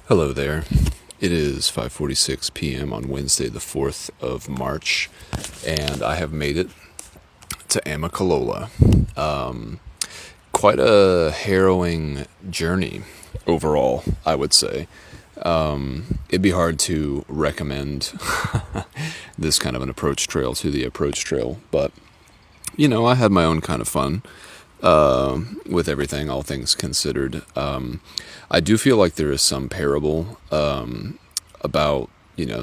Hello there. It is 5:46 p.m. on Wednesday, the 4th of March, and I have made it to Amicalola. Quite a harrowing journey overall, I would say. It'd be hard to recommend this kind of an approach trail to the approach trail, but I had my own kind of fun with everything, all things considered. I do feel like there is some parable about,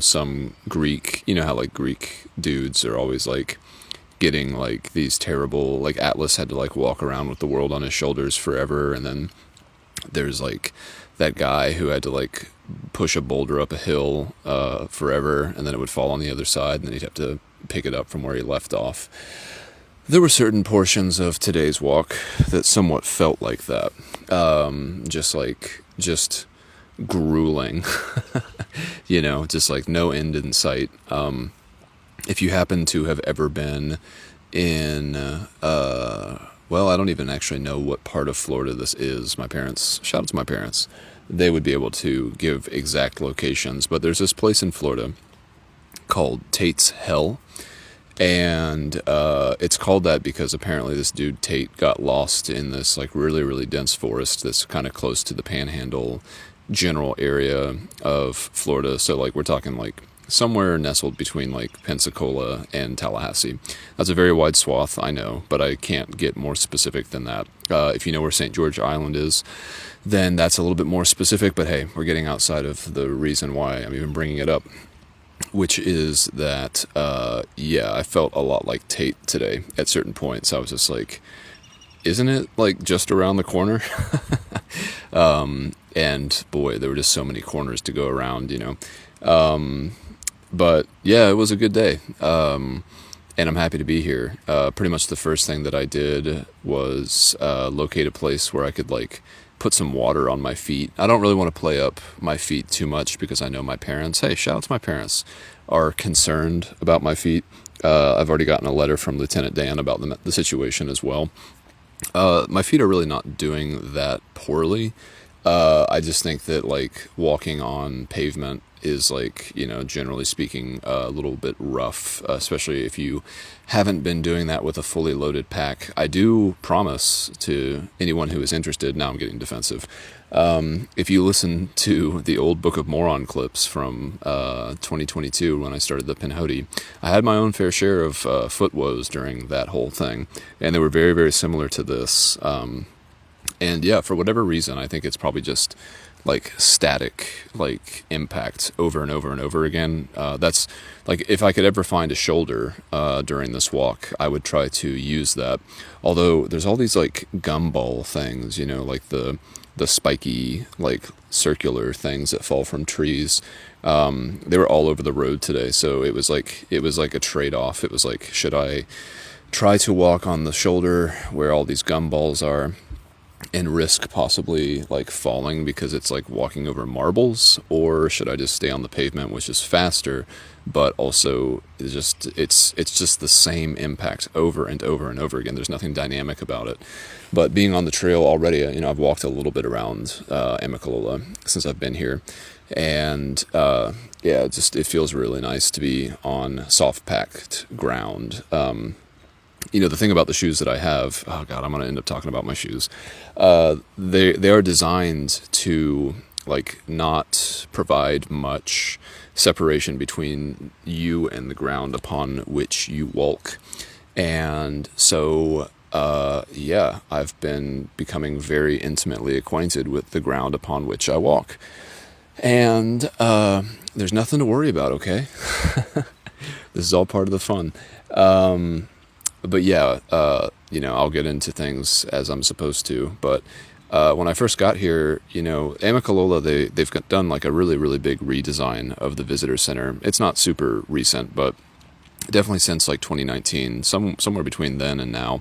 some Greek, how like Greek dudes are always like getting like these terrible, like Atlas had to like walk around with the world on his shoulders forever. And then there's like that guy who had to like push a boulder up a hill forever, and then it would fall on the other side, and then he'd have to pick it up from where he left off. There were certain portions of today's walk that somewhat felt like that. Just grueling, just like no end in sight. If you happen to have ever been in, well, I don't even actually know what part of Florida this is. Shout out to my parents. They would be able to give exact locations, but there's this place in Florida called Tate's Hell. And it's called that because apparently this dude Tate got lost in this like really, really dense forest that's kind of close to the Panhandle general area of Florida. So like we're talking like somewhere nestled between like Pensacola and Tallahassee. That's a very wide swath, I know, but I can't get more specific than that. If you know where St. George Island is, then that's a little bit more specific. But hey, we're getting outside of the reason why I'm even bringing it up, which is that, I felt a lot like Tate today at certain points. I was just like, isn't it like just around the corner? And boy, there were just so many corners to go around, But yeah, it was a good day. And I'm happy to be here. Pretty much the first thing that I did was locate a place where I could like put some water on my feet. I don't really want to play up my feet too much because I know my parents, hey, shout out to my parents, are concerned about my feet. I've already gotten a letter from Lieutenant Dan about the situation as well. My feet are really not doing that poorly. I just think that like walking on pavement is like, generally speaking, a little bit rough, especially if you haven't been doing that with a fully loaded pack. I do promise to anyone who is interested, now I'm getting defensive, if you listen to the old Book of Moron clips from 2022 when I started the Pinhoti, I had my own fair share of foot woes during that whole thing, and they were very, very similar to this. And yeah, for whatever reason, I think it's probably just like static, like impact over and over and over again. That's like if I could ever find a shoulder during this walk, I would try to use that. Although there's all these like gumball things, like the spiky like circular things that fall from trees. They were all over the road today, so it was like a trade-off. It was like, should I try to walk on the shoulder where all these gumballs are and risk possibly like falling because it's like walking over marbles, or should I just stay on the pavement, which is faster, but also it's just the same impact over and over and over again. There's nothing dynamic about it. But being on the trail already, I've walked a little bit around Amicalola since I've been here, and it feels really nice to be on soft packed ground. The thing about the shoes that I have, oh God, I'm going to end up talking about my shoes. They are designed to like not provide much separation between you and the ground upon which you walk. And so, I've been becoming very intimately acquainted with the ground upon which I walk. And there's nothing to worry about, okay? This is all part of the fun. But yeah, I'll get into things as I'm supposed to. But when I first got here, Amicalola, they've done like a really, really big redesign of the visitor center. It's not super recent, but definitely since like 2019, somewhere between then and now,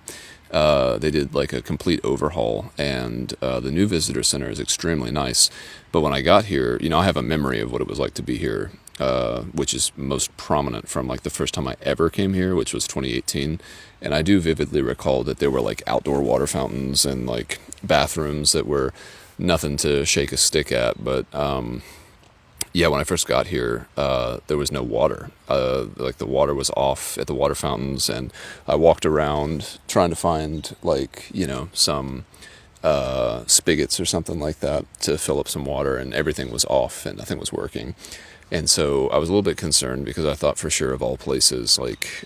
they did like a complete overhaul, and the new visitor center is extremely nice. But when I got here, I have a memory of what it was like to be here, which is most prominent from like the first time I ever came here, which was 2018. And I do vividly recall that there were like outdoor water fountains and like bathrooms that were nothing to shake a stick at. But yeah, when I first got here, there was no water. Like the water was off at the water fountains, and I walked around trying to find like some spigots or something like that to fill up some water, and everything was off and nothing was working. And so I was a little bit concerned because I thought for sure of all places, like,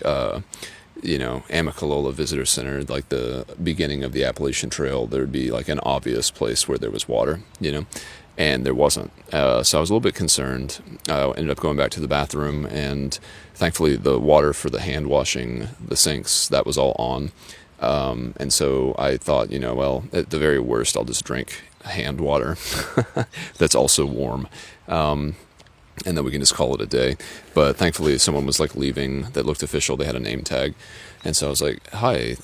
Amicalola Visitor Center, like the beginning of the Appalachian Trail, there'd be like an obvious place where there was water, and there wasn't. So I was a little bit concerned. I ended up going back to the bathroom, and thankfully the water for the hand washing the sinks, that was all on. And so I thought, well, at the very worst, I'll just drink hand water that's also warm. And then we can just call it a day. But thankfully, someone was like leaving that looked official. They had a name tag. And so I was like, hi,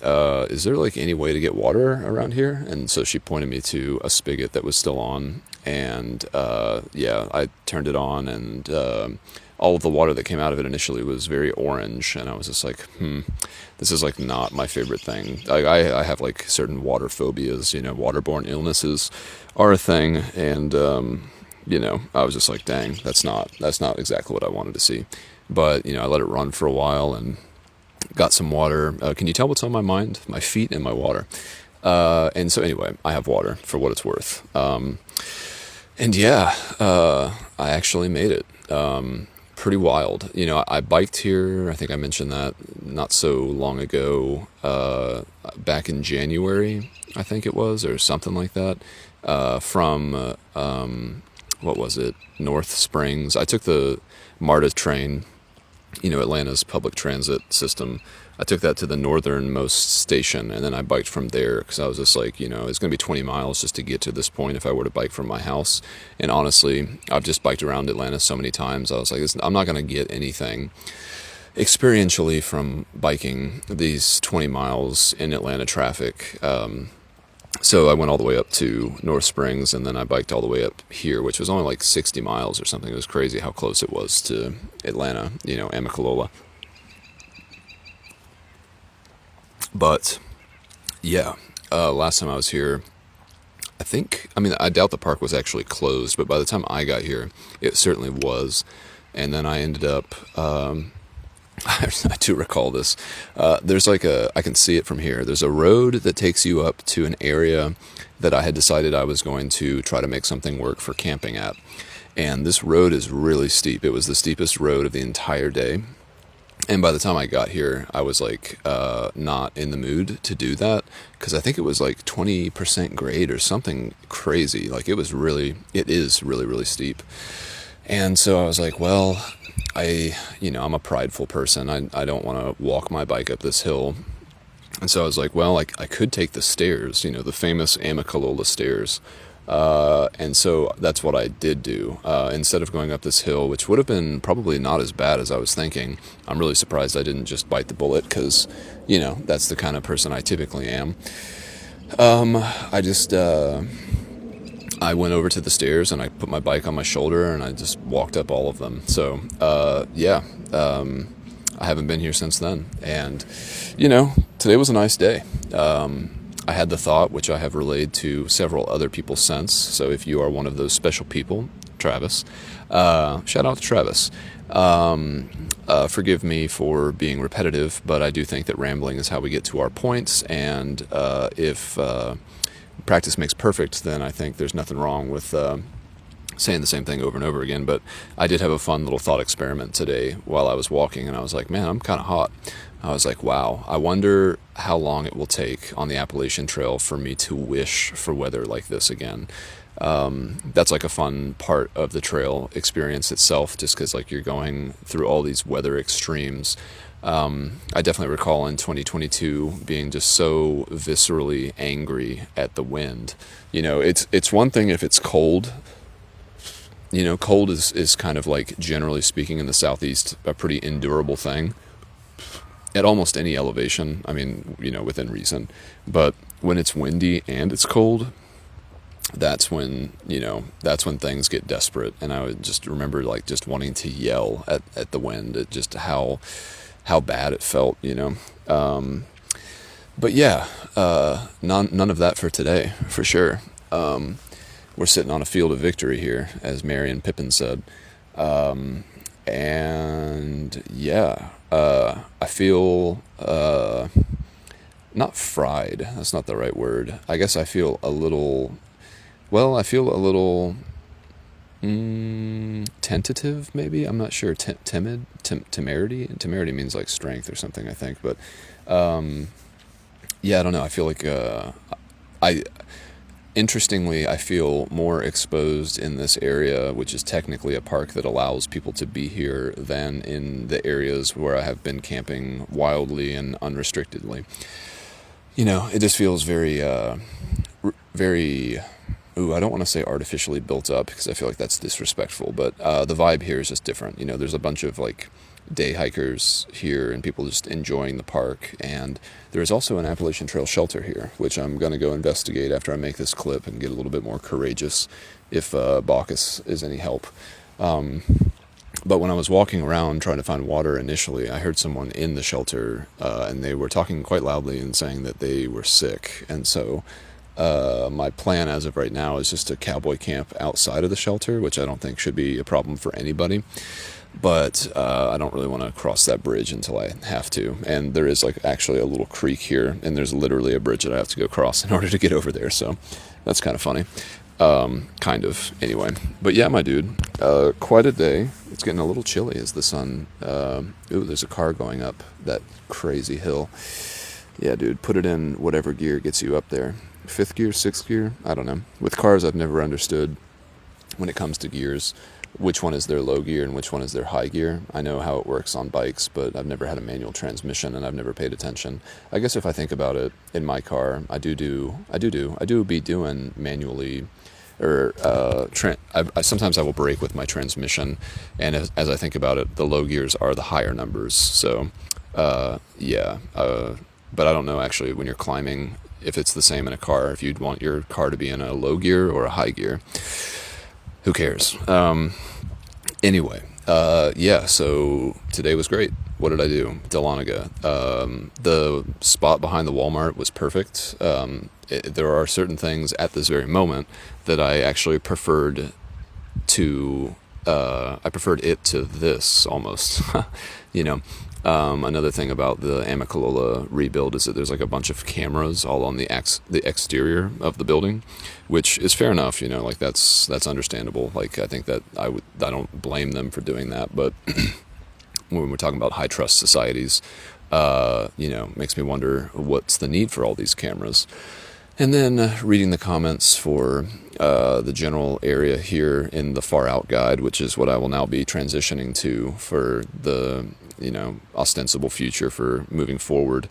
is there like any way to get water around here? And so she pointed me to a spigot that was still on. And yeah, I turned it on, and all of the water that came out of it initially was very orange. And I was just like, this is like not my favorite thing. I have like certain water phobias, waterborne illnesses are a thing. And, I was just like, dang, that's not exactly what I wanted to see. But, I let it run for a while and got some water. Can you tell what's on my mind? My feet and my water. And so anyway, I have water for what it's worth. And yeah, I actually made it. Pretty wild. I biked here. I think I mentioned that not so long ago, back in January, I think it was, or something like that, from, what was it? North Springs. I took the MARTA train, Atlanta's public transit system. I took that to the northernmost station, and then I biked from there because I was just like, it's going to be 20 miles just to get to this point if I were to bike from my house. And honestly, I've just biked around Atlanta so many times. I was like, I'm not going to get anything experientially from biking these 20 miles in Atlanta traffic. So I went all the way up to North Springs, and then I biked all the way up here, which was only like 60 miles or something. It was crazy how close it was to Atlanta, Amicalola. But yeah, last time I was here, I doubt the park was actually closed, but by the time I got here, it certainly was. And then I ended up, I do recall this. There's like I can see it from here. There's a road that takes you up to an area that I had decided I was going to try to make something work for camping at. And this road is really steep. It was the steepest road of the entire day. And by the time I got here, I was like not in the mood to do that because I think it was like 20% grade or something crazy. Like it is really, really steep. And so I was like, well, I'm a prideful person. I don't want to walk my bike up this hill. And so I was like, well, I could take the stairs, the famous Amicalola stairs. And so that's what I did do. Instead of going up this hill, which would have been probably not as bad as I was thinking, I'm really surprised I didn't just bite the bullet because, that's the kind of person I typically am. I went over to the stairs and I put my bike on my shoulder and I just walked up all of them. So, I haven't been here since then. And, today was a nice day. I had the thought, which I have relayed to several other people since. So if you are one of those special people, Travis, shout out to Travis. Forgive me for being repetitive, but I do think that rambling is how we get to our points. And if practice makes perfect, then I think there's nothing wrong with saying the same thing over and over again. But I did have a fun little thought experiment today while I was walking, and I was like, man, I'm kind of hot. I was like, wow, I wonder how long it will take on the Appalachian Trail for me to wish for weather like this again. That's like a fun part of the trail experience itself, just because like you're going through all these weather extremes. I definitely recall in 2022 being just so viscerally angry at the wind. It's one thing if it's cold. Cold is kind of like, generally speaking, in the Southeast, a pretty endurable thing at almost any elevation. I mean, within reason. But when it's windy and it's cold, that's when things get desperate. And I would just remember like just wanting to yell at the wind at just how bad it felt, But yeah, none of that for today, for sure. we're sitting on a field of victory here, as Merry and Pippin said. And yeah, I feel not fried. That's not the right word. I guess I feel a little. Well, I feel a little tentative. Maybe I'm not sure. Timid, temerity. Temerity means like strength or something, I think. But yeah, I don't know. I feel like I interestingly, I feel more exposed in this area, which is technically a park that allows people to be here, than in the areas where I have been camping wildly and unrestrictedly. It just feels very, ooh, I don't want to say artificially built up because I feel like that's disrespectful, but the vibe here is just different. There's a bunch of like day hikers here and people just enjoying the park, and there is also an Appalachian Trail shelter here, which I'm going to go investigate after I make this clip and get a little bit more courageous if Bacchus is any help. But when I was walking around trying to find water initially, I heard someone in the shelter, and they were talking quite loudly and saying that they were sick. And so my plan as of right now is just to cowboy camp outside of the shelter, which I don't think should be a problem for anybody. But I don't really want to cross that bridge until I have to. And there is like actually a little creek here, and there's literally a bridge that I have to go cross in order to get over there. So that's kind of funny. Kind of, anyway. But yeah, my dude, quite a day. It's getting a little chilly as the sun, ooh, there's a car going up that crazy hill. Yeah, dude, put it in whatever gear gets you up there. 5th gear, 6th gear? I don't know. With cars, I've never understood when it comes to gears, which one is their low gear and which one is their high gear. I know how it works on bikes, but I've never had a manual transmission and I've never paid attention. I guess if I think about it, in my car, I do be doing manually, or sometimes I will brake with my transmission, and as I think about it, the low gears are the higher numbers. So yeah, but I don't know actually when you're climbing if it's the same in a car, if you'd want your car to be in a low gear or a high gear. Who cares? Anyway, yeah, so today was great. What did I do? Dahlonega. The spot behind the Walmart was perfect. There are certain things at this very moment that I actually preferred to, I preferred it to this almost, Another thing about the Amicalola rebuild is that there's like a bunch of cameras all on the exterior of the building, which is fair enough, like that's understandable. Like I think that I don't blame them for doing that, but when we're talking about high trust societies, makes me wonder what's the need for all these cameras. And then reading the comments for the general area here in the Far Out Guide, which is what I will now be transitioning to for the ostensible future for moving forward.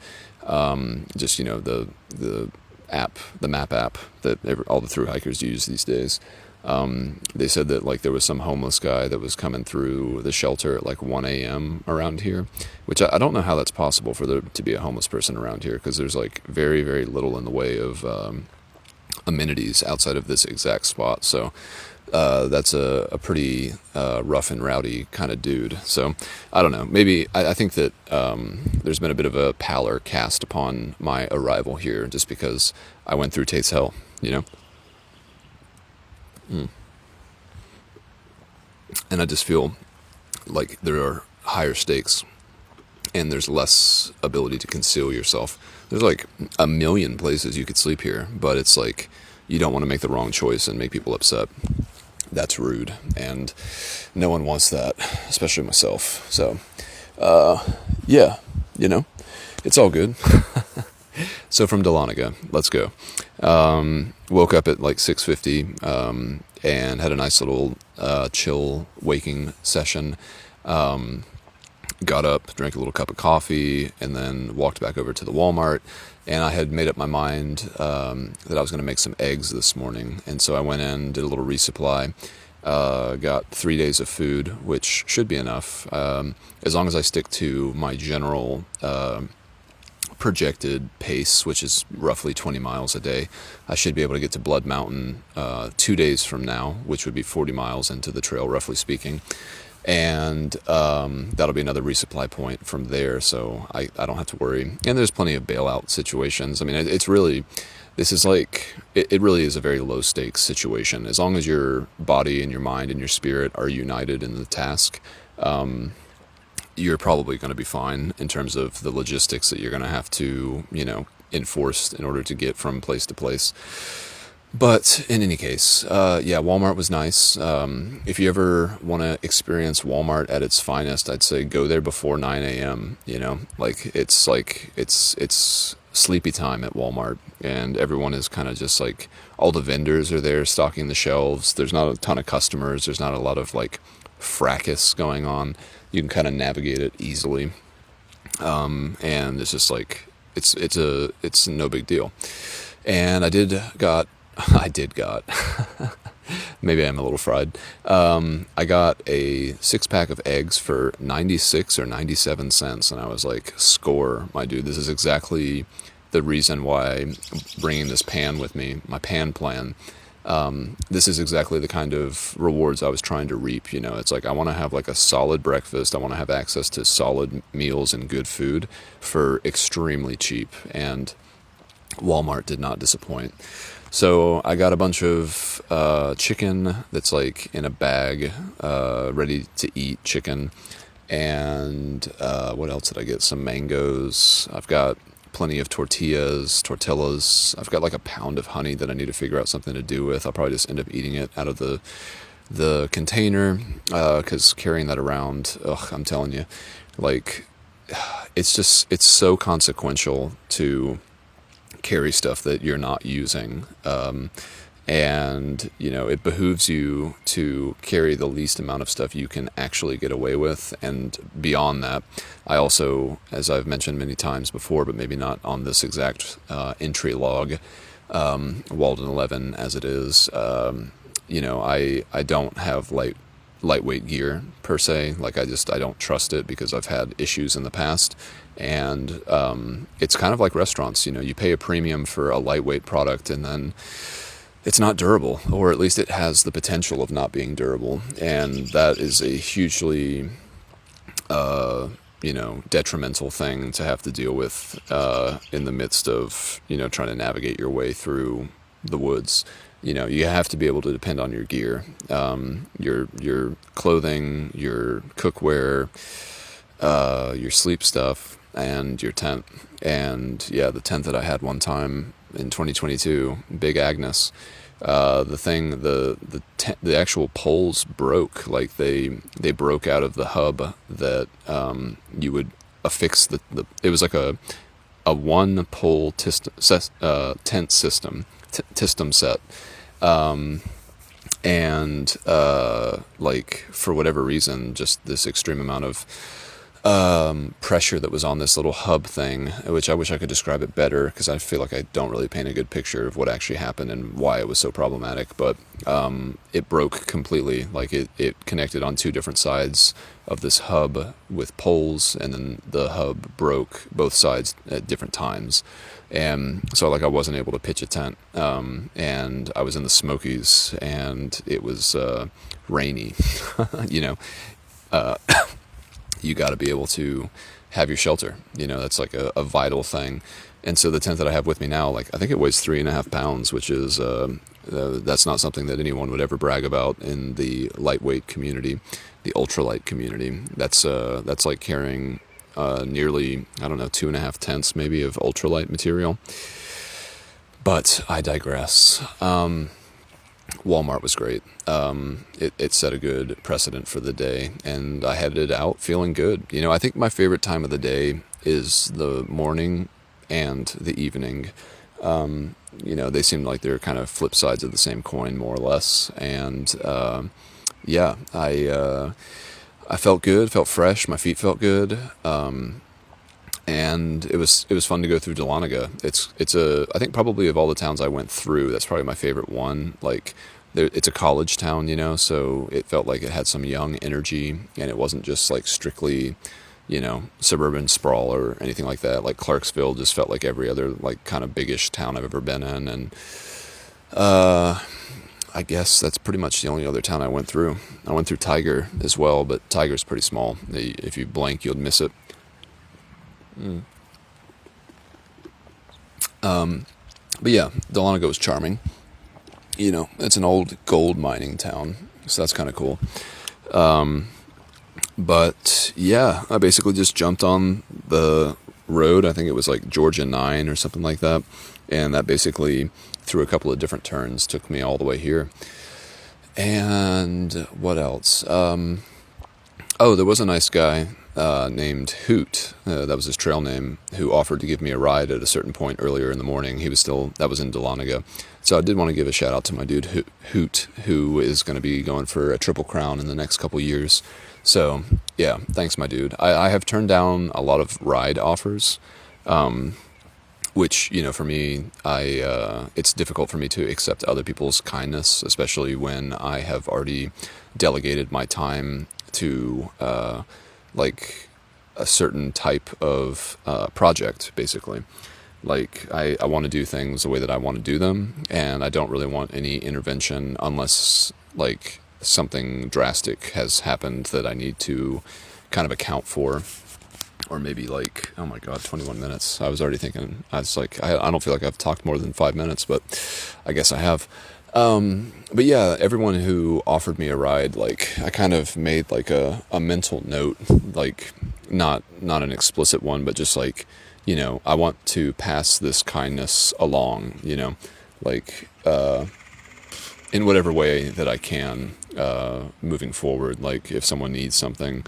Just the app, the map app that all the thru hikers use these days. They said that like there was some homeless guy that was coming through the shelter at like 1 a.m. around here, which I don't know how that's possible for there to be a homeless person around here, because there's like very, very little in the way of amenities outside of this exact spot. So that's a pretty rough and rowdy kind of dude. So I don't know, maybe I think that there's been a bit of a pallor cast upon my arrival here just because I went through Tate's Hell, And I just feel like there are higher stakes and there's less ability to conceal yourself. There's like a million places you could sleep here, but it's like you don't want to make the wrong choice and make people upset. That's rude, and no one wants that, especially myself. So, yeah, it's all good. So from Dahlonega, let's go. Woke up at like 6:50 and had a nice little chill waking session. Got up, drank a little cup of coffee, and then walked back over to the Walmart. And I had made up my mind that I was going to make some eggs this morning. And so I went in, did a little resupply, got 3 days of food, which should be enough. As long as I stick to my general projected pace, which is roughly 20 miles a day, I should be able to get to Blood Mountain 2 days from now, which would be 40 miles into the trail, roughly speaking. And that'll be another resupply point from there, so I don't have to worry. And there's plenty of bailout situations. I mean, it's really, this is like it really is a very low stakes situation. As long as your body and your mind and your spirit are united in the task, you're probably going to be fine in terms of the logistics that you're going to have to, enforce in order to get from place to place. But in any case, yeah, Walmart was nice. If you ever want to experience Walmart at its finest, I'd say go there before 9 a.m. It's sleepy time at Walmart, and everyone is kind of just like all the vendors are there stocking the shelves. There's not a ton of customers. There's not a lot of like fracas going on. You can kind of navigate it easily, and it's just like it's no big deal. And I did got maybe I'm a little fried. I got a 6-pack of eggs for 96 or 97 cents, and I was like, score, my dude. This is exactly the reason why I'm bringing this pan with me, my pan plan. This is exactly the kind of rewards I was trying to reap. It's like I want to have like a solid breakfast. I want to have access to solid meals and good food for extremely cheap, and Walmart did not disappoint. So I got a bunch of chicken that's like in a bag, ready to eat chicken. And what else did I get? Some mangoes. I've got plenty of tortillas. I've got like a pound of honey that I need to figure out something to do with. I'll probably just end up eating it out of the container, because carrying that around, I'm telling you, like, it's so consequential to carry stuff that you're not using. And it behooves you to carry the least amount of stuff you can actually get away with. And beyond that, I also, as I've mentioned many times before, but maybe not on this exact entry log, Walden 11 as it is, I don't have lightweight gear per se. Like I don't trust it because I've had issues in the past. And it's kind of like restaurants. You pay a premium for a lightweight product, and then it's not durable, or at least it has the potential of not being durable. And that is a hugely detrimental thing to have to deal with in the midst of trying to navigate your way through the woods. You have to be able to depend on your gear, your clothing, your cookware, your sleep stuff, and your tent. And yeah, the tent that I had one time in 2022, Big Agnes, the actual poles broke. Like they broke out of the hub that you would affix it was like a one pole tent system set. And like for whatever reason, just this extreme amount of pressure that was on this little hub thing, which I wish I could describe it better, because I feel like I don't really paint a good picture of what actually happened and why it was so problematic. But it broke completely. Like it connected on two different sides of this hub with poles, and then the hub broke both sides at different times. And so like I wasn't able to pitch a tent, and I was in the Smokies, and it was rainy. You got to be able to have your shelter. That's like a vital thing. And so the tent that I have with me now, like I think it weighs 3.5 pounds, which is that's not something that anyone would ever brag about in the lightweight community, the ultralight community. That's like carrying nearly, I don't know, 2.5 tents maybe of ultralight material. But I digress. Walmart was great. It set a good precedent for the day, and I headed out feeling good. I think my favorite time of the day is the morning and the evening. They seem like they're kind of flip sides of the same coin, more or less. And yeah, I felt good, felt fresh. My feet felt good. And it was fun to go through Dahlonega. It's I think probably of all the towns I went through, that's probably my favorite one. Like it's a college town, so it felt like it had some young energy, and it wasn't just like strictly, suburban sprawl or anything like that. Like Clarksville just felt like every other like kind of biggish town I've ever been in. And I guess that's pretty much the only other town I went through. I went through Tiger as well, but Tiger's pretty small. If you blink, you'll miss it. But yeah, Dahlonega was charming. It's an old gold mining town, so that's kind of cool. But yeah, I basically just jumped on the road. I think it was like Georgia 9 or something like that. And that basically, through a couple of different turns, took me all the way here. And what else? Oh, there was a nice guy named Hoot. That was his trail name, who offered to give me a ride at a certain point earlier in the morning. That was in Dahlonega. So I did want to give a shout out to my dude Hoot, who is going to be going for a Triple Crown in the next couple years. So yeah, thanks, my dude. I have turned down a lot of ride offers, which, for me, it's difficult for me to accept other people's kindness, especially when I have already delegated my time to like a certain type of project, basically. Like I want to do things the way that I want to do them, and I don't really want any intervention unless like something drastic has happened that I need to kind of account for. Or maybe like, oh my god, 21 minutes. I was already thinking, I was like, I don't feel like I've talked more than 5 minutes, but I guess I have. But yeah, everyone who offered me a ride, like I kind of made like a mental note, like not an explicit one, but just like, I want to pass this kindness along, like in whatever way that I can, moving forward. Like if someone needs something,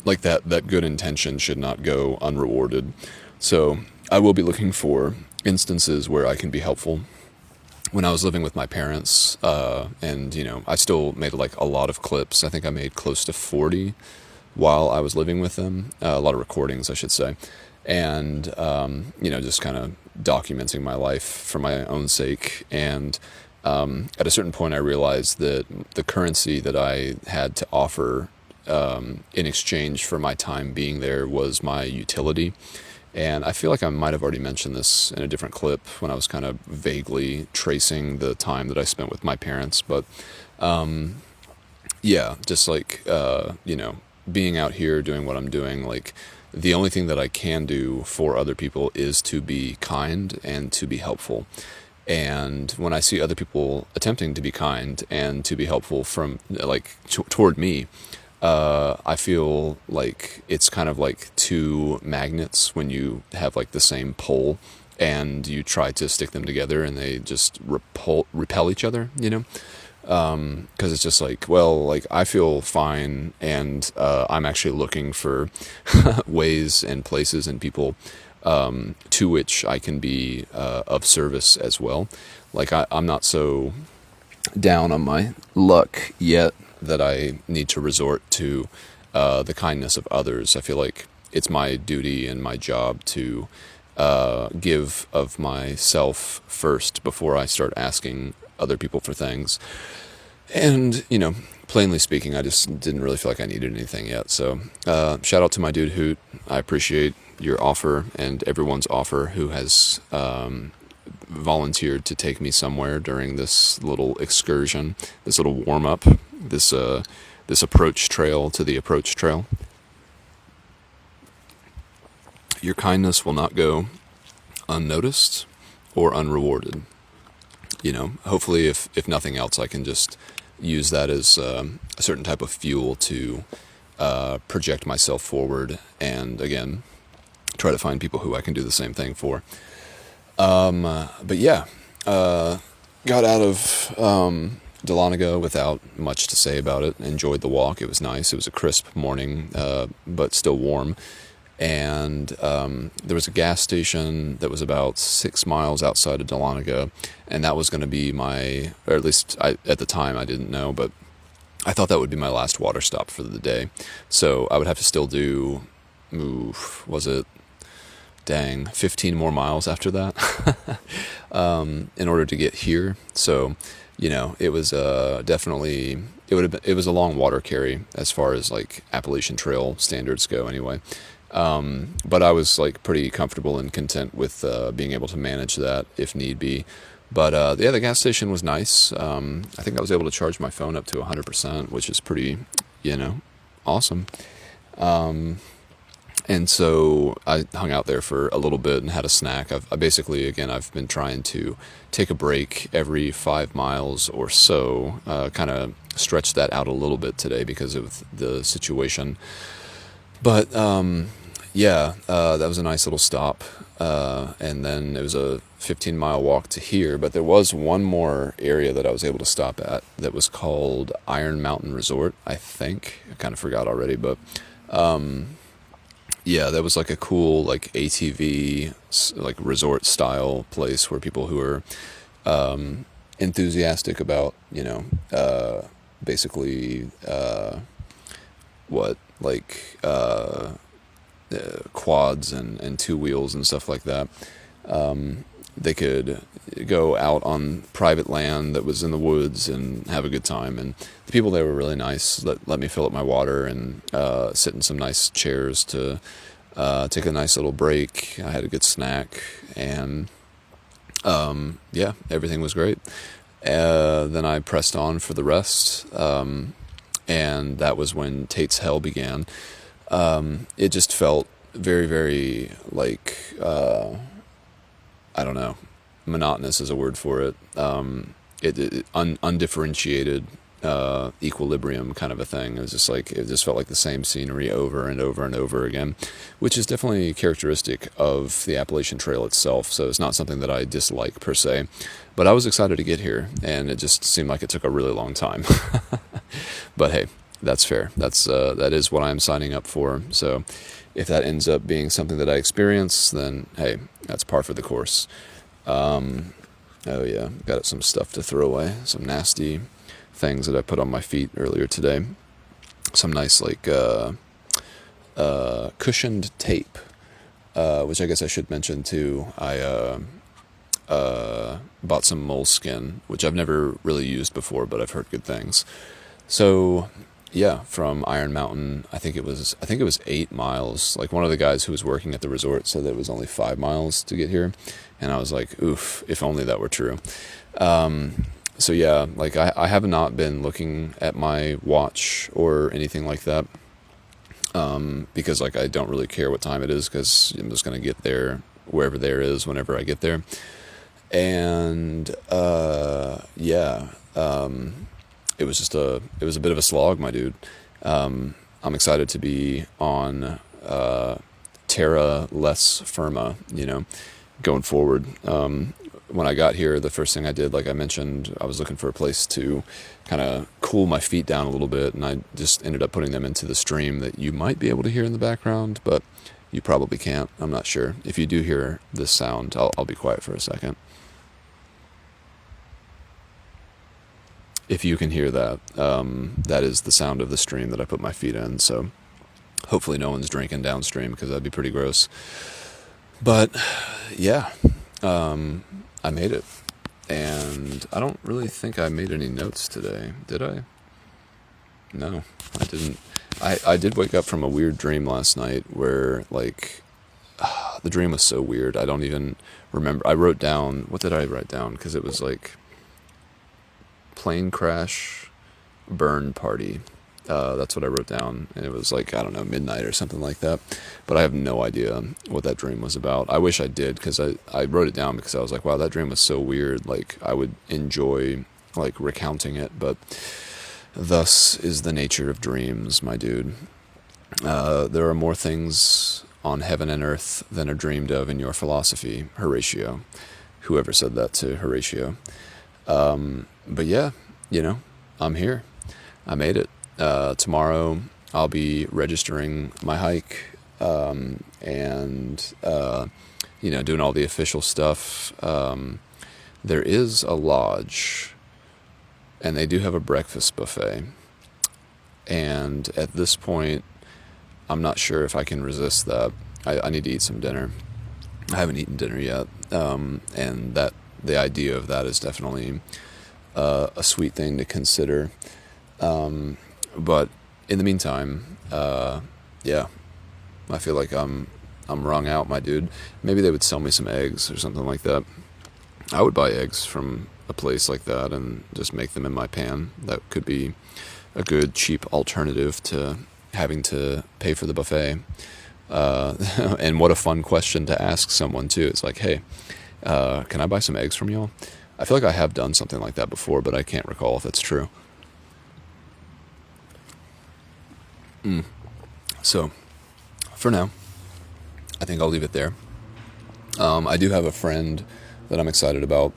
like that good intention should not go unrewarded. So I will be looking for instances where I can be helpful. When I was living with my parents, and I still made like a lot of clips. I think I made close to 40 while I was living with them. A lot of recordings, I should say. And, just kind of documenting my life for my own sake. And at a certain point, I realized that the currency that I had to offer in exchange for my time being there was my utility. And I feel like I might have already mentioned this in a different clip when I was kind of vaguely tracing the time that I spent with my parents. But yeah, just like, being out here doing what I'm doing, like the only thing that I can do for other people is to be kind and to be helpful. And when I see other people attempting to be kind and to be helpful from like toward me, I feel like it's kind of like two magnets when you have like the same pole and you try to stick them together and they just repel each other, because it's just like, well, like I feel fine, and I'm actually looking for ways and places and people to which I can be of service as well. Like I'm not so down on my luck yet that I need to resort to the kindness of others. I feel like it's my duty and my job to give of myself first before I start asking other people for things. And, plainly speaking, I just didn't really feel like I needed anything yet. So shout out to my dude Hoot. I appreciate your offer and everyone's offer who has volunteered to take me somewhere during this little excursion, this little warm-up, this approach trail to the approach trail. Your kindness will not go unnoticed or unrewarded. Hopefully if nothing else, I can just use that as a certain type of fuel to project myself forward and, again, try to find people who I can do the same thing for. But yeah, got out of Dahlonega without much to say about it. Enjoyed the walk. It was nice. It was a crisp morning, but still warm. And there was a gas station that was about 6 miles outside of Dahlonega, and that was going to be my, or at least at the time I didn't know, but I thought that would be my last water stop for the day. So I would have to still do, was it, 15 more miles after that in order to get here. So, it was definitely, it was a long water carry as far as like Appalachian Trail standards go anyway. But I was like pretty comfortable and content with being able to manage that if need be. But yeah, the gas station was nice. I think I was able to charge my phone up to 100%, which is pretty, awesome. And so I hung out there for a little bit and had a snack. I basically, again, I've been trying to take a break every 5 miles or so, kind of stretch that out a little bit today because of the situation. But yeah, that was a nice little stop. And then it was a 15-mile walk to here. But there was one more area that I was able to stop at that was called Iron Mountain Resort, I think. I kind of forgot already, but yeah, that was like a cool like ATV like resort style place where people who are enthusiastic about basically what like quads and two wheels and stuff like that. They could go out on private land that was in the woods and have a good time. And the people there were really nice. Let me fill up my water and sit in some nice chairs to take a nice little break. I had a good snack, and yeah, everything was great. Then I pressed on for the rest, and that was when Tate's Hell began. It just felt very, very like I don't know, monotonous is a word for it. Undifferentiated equilibrium kind of a thing. It was just like it just felt like the same scenery over and over and over again, which is definitely characteristic of the Appalachian Trail itself. So it's not something that I dislike per se, but I was excited to get here, and it just seemed like it took a really long time. But hey, that's fair. That is what I'm signing up for. So if that ends up being something that I experience, then hey, that's par for the course. Oh yeah, got some stuff to throw away, some nasty things that I put on my feet earlier today. Some nice like cushioned tape, which I guess I should mention too. I bought some moleskin, which I've never really used before, but I've heard good things. So yeah, from Iron Mountain, I think it was 8 miles. Like one of the guys who was working at the resort said that it was only 5 miles to get here, and I was like, oof, if only that were true. So yeah, like I have not been looking at my watch or anything like that, because like I don't really care what time it is, because I'm just gonna get there wherever there is whenever I get there. And yeah. It was a bit of a slog, my dude. I'm excited to be on terra less firma, going forward. When I got here, the first thing I did, like I mentioned, I was looking for a place to kind of cool my feet down a little bit, and I just ended up putting them into the stream that you might be able to hear in the background, but you probably can't. I'm not sure. If you do hear this sound, I'll be quiet for a second. If you can hear that, that is the sound of the stream that I put my feet in. So hopefully no one's drinking downstream, because that'd be pretty gross. But yeah, I made it. And I don't really think I made any notes today. Did I? No, I didn't. I did wake up from a weird dream last night where, like, the dream was so weird. I don't even remember. I wrote down, what did I write down? Because it was like, plane crash, burn party. That's what I wrote down, and it was like, I don't know, midnight or something like that. But I have no idea what that dream was about. I wish I did, because I wrote it down because I was like, wow, that dream was so weird. Like, I would enjoy like recounting it, but thus is the nature of dreams, my dude. There are more things on heaven and earth than are dreamed of in your philosophy, Horatio. Whoever said that to Horatio. But yeah, I'm here. I made it. Tomorrow I'll be registering my hike, and doing all the official stuff. There is a lodge, and they do have a breakfast buffet. And at this point, I'm not sure if I can resist that. I need to eat some dinner. I haven't eaten dinner yet, and that the idea of that is definitely a sweet thing to consider. But in the meantime, yeah, I feel like I'm wrung out, my dude. Maybe they would sell me some eggs or something like that. I would buy eggs from a place like that and just make them in my pan. That could be a good cheap alternative to having to pay for the buffet. And what a fun question to ask someone too. It's like, hey, can I buy some eggs from y'all? I feel like I have done something like that before, but I can't recall if it's true. So for now, I think I'll leave it there. I do have a friend that I'm excited about.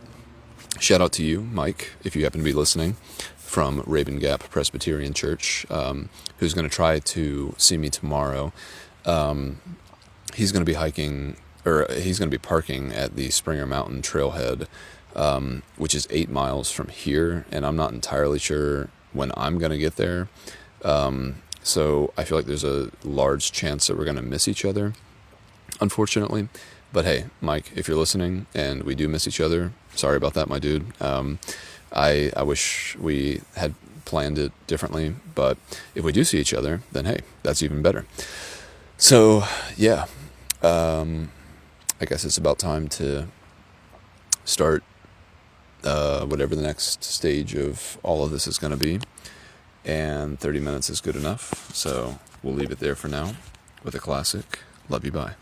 Shout out to you, Mike, if you happen to be listening, from Raven Gap Presbyterian Church, who's going to try to see me tomorrow. He's going to be hiking, or he's going to be parking at the Springer Mountain Trailhead, which is 8 miles from here, and I'm not entirely sure when I'm going to get there. So I feel like there's a large chance that we're going to miss each other, unfortunately. But hey, Mike, if you're listening and we do miss each other, sorry about that, my dude. I wish we had planned it differently, but if we do see each other, then hey, that's even better. So yeah, I guess it's about time to start whatever the next stage of all of this is going to be. And 30 minutes is good enough, so we'll leave it there for now with a classic. Love you, bye.